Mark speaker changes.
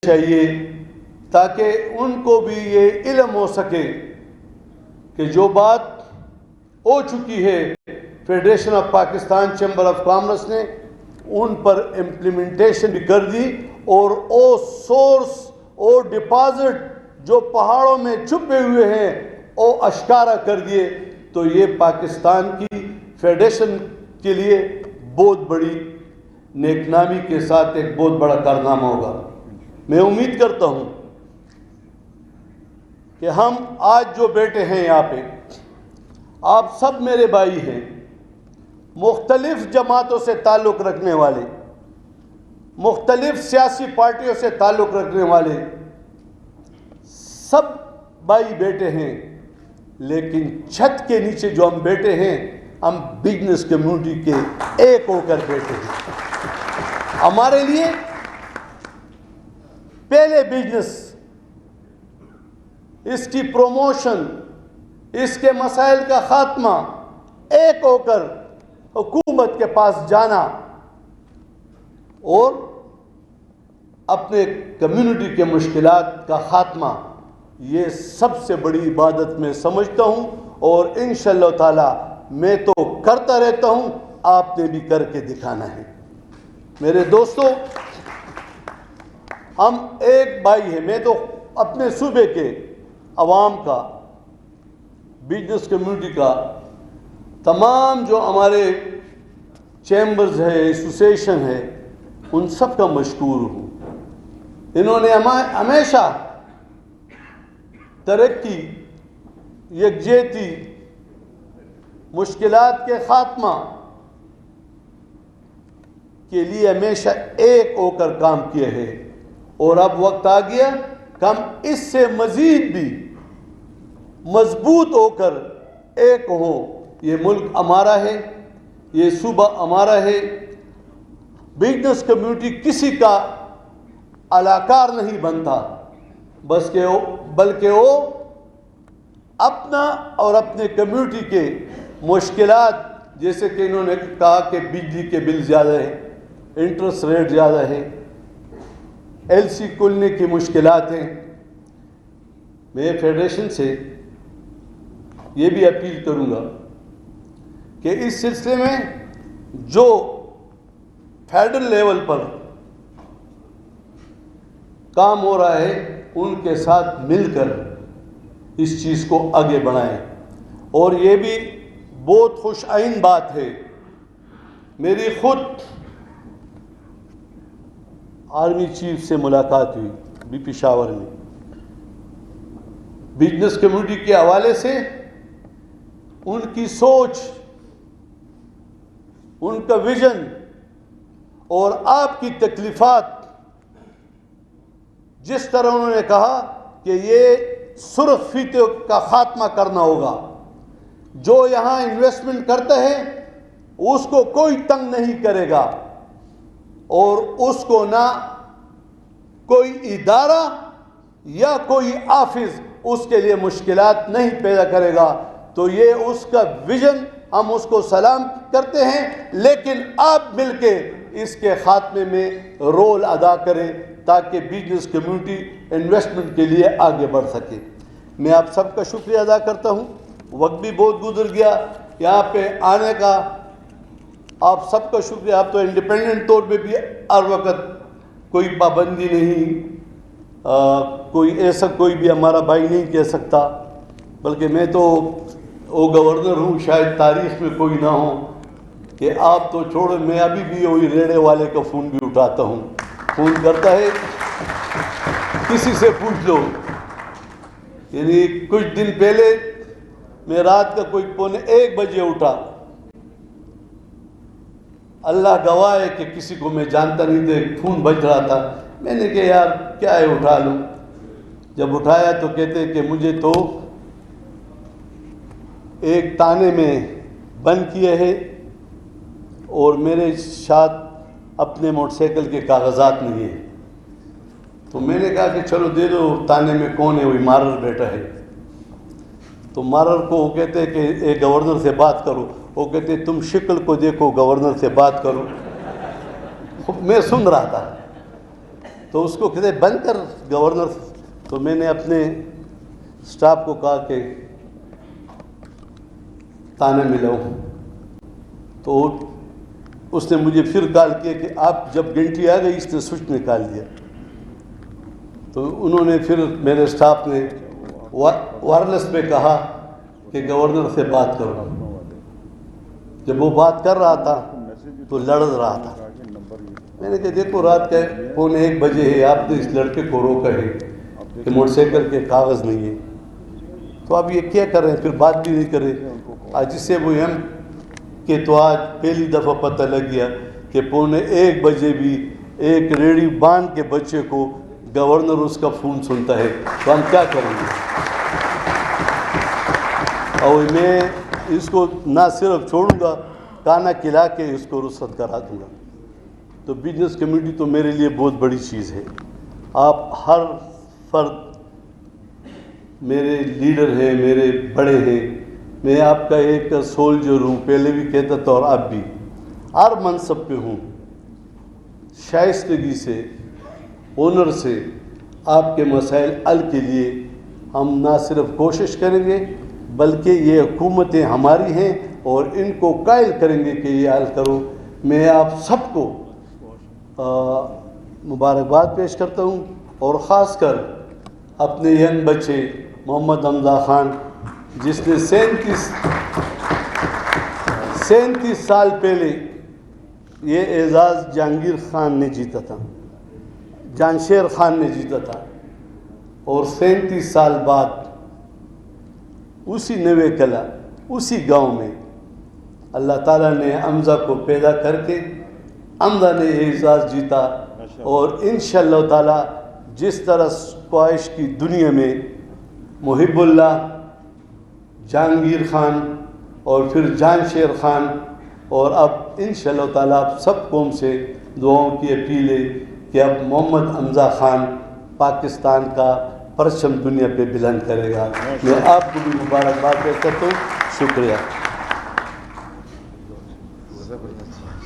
Speaker 1: چاہیے تاکہ ان کو بھی یہ علم ہو سکے کہ جو بات ہو چکی ہے federation of Pakistan chamber of commerce نے ان پر امپلیمنٹیشن بھی کر دی، اور او سورس او ڈپازٹ جو پہاڑوں میں چھپے ہوئے ہیں او اشکارا کر دیے، تو یہ پاکستان کی فیڈریشن کے لیے بہت بڑی نیک نامی کے ساتھ ایک بہت بڑا کارنامہ ہوگا۔ میں امید کرتا ہوں کہ ہم آج جو بیٹھے ہیں یہاں پہ، آپ سب میرے بھائی ہیں، مختلف جماعتوں سے تعلق رکھنے والے، مختلف سیاسی پارٹیوں سے تعلق رکھنے والے سب بھائی بیٹھے ہیں، لیکن چھت کے نیچے جو ہم بیٹھے ہیں ہم بزنس کمیونٹی کے ایک ہو کر بیٹھے ہیں۔ ہمارے لیے پہلے بزنس، اس کی پروموشن، اس کے مسائل کا خاتمہ، ایک ہو کر حکومت کے پاس جانا اور اپنے کمیونٹی کے مشکلات کا خاتمہ، یہ سب سے بڑی عبادت میں سمجھتا ہوں، اور انشاءاللہ تعالی میں تو کرتا رہتا ہوں، آپ نے بھی کر کے دکھانا ہے۔ میرے دوستو، ہم ایک بھائی ہیں۔ میں تو اپنے صوبے کے عوام کا، بزنس کمیونٹی کا، تمام جو ہمارے چیمبرز ہے، ایسوسیشن ہے، ان سب کا مشکور ہوں۔ انہوں نے ہمیشہ ترقی، یکجہتی، مشکلات کے خاتمہ کے لیے ہمیشہ ایک ہو کر کام کیے ہیں، اور اب وقت آ گیا کہ ہم اس سے مزید بھی مضبوط ہو کر ایک ہوں۔ یہ ملک ہمارا ہے، یہ صوبہ ہمارا ہے۔ بزنس کمیونٹی کسی کا علاقار نہیں بنتا، بلکہ وہ اپنا اور اپنے کمیونٹی کے مشکلات، جیسے کہ انہوں نے کہا کہ بجلی کے بل زیادہ ہیں، انٹرسٹ ریٹ زیادہ ہے، ایل سی کھلنے کی مشکلات ہیں۔ میں فیڈریشن سے یہ بھی اپیل کروں گا کہ اس سلسلے میں جو فیڈرل لیول پر کام ہو رہا ہے ان کے ساتھ مل کر اس چیز کو آگے بڑھائیں۔ اور یہ بھی بہت خوش آئند بات ہے، میری خود آرمی چیف سے ملاقات ہوئی بھی پشاور میں، بزنس کمیونٹی کے حوالے سے ان کی سوچ، ان کا ویژن اور آپ کی تکلیفات، جس طرح انہوں نے کہا کہ یہ سرخ فیتے کا خاتمہ کرنا ہوگا، جو یہاں انویسٹمنٹ کرتا ہے اس کو کوئی تنگ نہیں کرے گا، اور اس کو نہ کوئی ادارہ یا کوئی آفس اس کے لیے مشکلات نہیں پیدا کرے گا۔ تو یہ اس کا ویژن، ہم اس کو سلام کرتے ہیں، لیکن آپ مل کے اس کے خاتمے میں رول ادا کریں تاکہ بزنس کمیونٹی انویسٹمنٹ کے لیے آگے بڑھ سکے۔ میں آپ سب کا شکریہ ادا کرتا ہوں۔ وقت بھی بہت گزر گیا یہاں پہ آنے کا، آپ سب کا شکریہ۔ آپ تو انڈیپینڈنٹ طور پہ بھی ہر وقت کوئی پابندی نہیں، کوئی ایسا کوئی بھی ہمارا بھائی نہیں کہہ سکتا، بلکہ میں تو وہ گورنر ہوں، شاید تاریخ میں کوئی نہ ہو کہ آپ تو چھوڑو، میں ابھی بھی وہی ریڑے والے کا فون بھی اٹھاتا ہوں، فون کرتا ہے، کسی سے پوچھ لو۔ یعنی کچھ دن پہلے میں رات کا کوئی 1:15 بجے اٹھا، اللہ گواہ ہے کہ کسی کو میں جانتا نہیں تھا، فون بج رہا تھا، میں نے کہا یار کیا ہے اٹھا لوں۔ جب اٹھایا تو کہتے کہ مجھے تو ایک تانے میں بند کیے ہے اور میرے ساتھ اپنے موٹر سائیکل کے کاغذات نہیں ہیں۔ تو میں نے کہا کہ چلو دے دو، تانے میں کون ہے، وہی مارر بیٹا ہے۔ تو مارر کو وہ کہتے کہ ایک گورنر سے بات کرو، وہ کہتے تم شکل کو دیکھو، گورنر سے بات کرو۔ میں سن رہا تھا، تو اس کو کہتے بند کر گورنر. تو میں نے اپنے اسٹاف کو کہا کہ تانے ملاؤں. تو اس نے مجھے پھر کال کیا کہ آپ جب گھنٹی آ گئی اس نے سوئچ نکال دیا. تو انہوں نے پھر میرے اسٹاف نے وائرلیس پہ کہا کہ گورنر سے بات کرو. جب وہ بات کر رہا تھا تو لڑ رہا تھا. میں نے کہا دیکھو رات کا 1:15 بجے ہے, آپ نے اس لڑکے کو روکا ہے کہ موٹر سائیکل کے کاغذ نہیں ہے, تو آپ یہ کیا کر رہے ہیں, پھر بات بھی نہیں کرے. آج جس سے وہ کہ تو آج پہلی دفعہ پتہ لگ گیا کہ 1:15 بجے بھی ایک ریڑھی باندھ کے بچے کو گورنر اس کا فون سنتا ہے, تو ہم کیا کریں گے. اور میں اس کو نہ صرف چھوڑوں گا, کھانا کھلا کے اس کو رخصت کرا دوں گا. تو بزنس کمیونٹی تو میرے لیے بہت بڑی چیز ہے. آپ ہر فرد میرے لیڈر ہیں, میرے بڑے ہیں. میں آپ کا ایک سولجر ہوں, پہلے بھی کہتا تھا اور اب بھی. ہر منصب پہ ہوں. شائستگی سے, ہنر سے آپ کے مسائل حل کے لیے ہم نہ صرف کوشش کریں گے بلکہ یہ حکومتیں ہماری ہیں اور ان کو قائل کریں گے کہ یہ حل کرو. میں آپ سب کو مبارکباد پیش کرتا ہوں, اور خاص کر اپنے ینگ بچے محمد حمزہ خان جس نے 37 سال پہلے یہ اعزاز جہانگیر خان نے جیتا تھا, جانشیر خان نے جیتا تھا, اور 37 سال بعد اسی نوے کلا اسی گاؤں میں اللہ تعالیٰ نے حمزہ کو پیدا کر کے حمزہ نے اعزاز جیتا. اور انشاءاللہ تعالیٰ جس طرح خواہش کی دنیا میں محب اللہ, جہانگیر خان اور پھر جانشیر خان, اور اب انشاءاللہ تعالیٰ آپ سب قوم سے دعاؤں کی اپیل ہے کہ اب محمد حمزہ خان پاکستان کا پرچم دنیا پہ بلند کرے گا. میں آپ کو بھی مبارکباد پیش کرتا ہوں. شکریہ.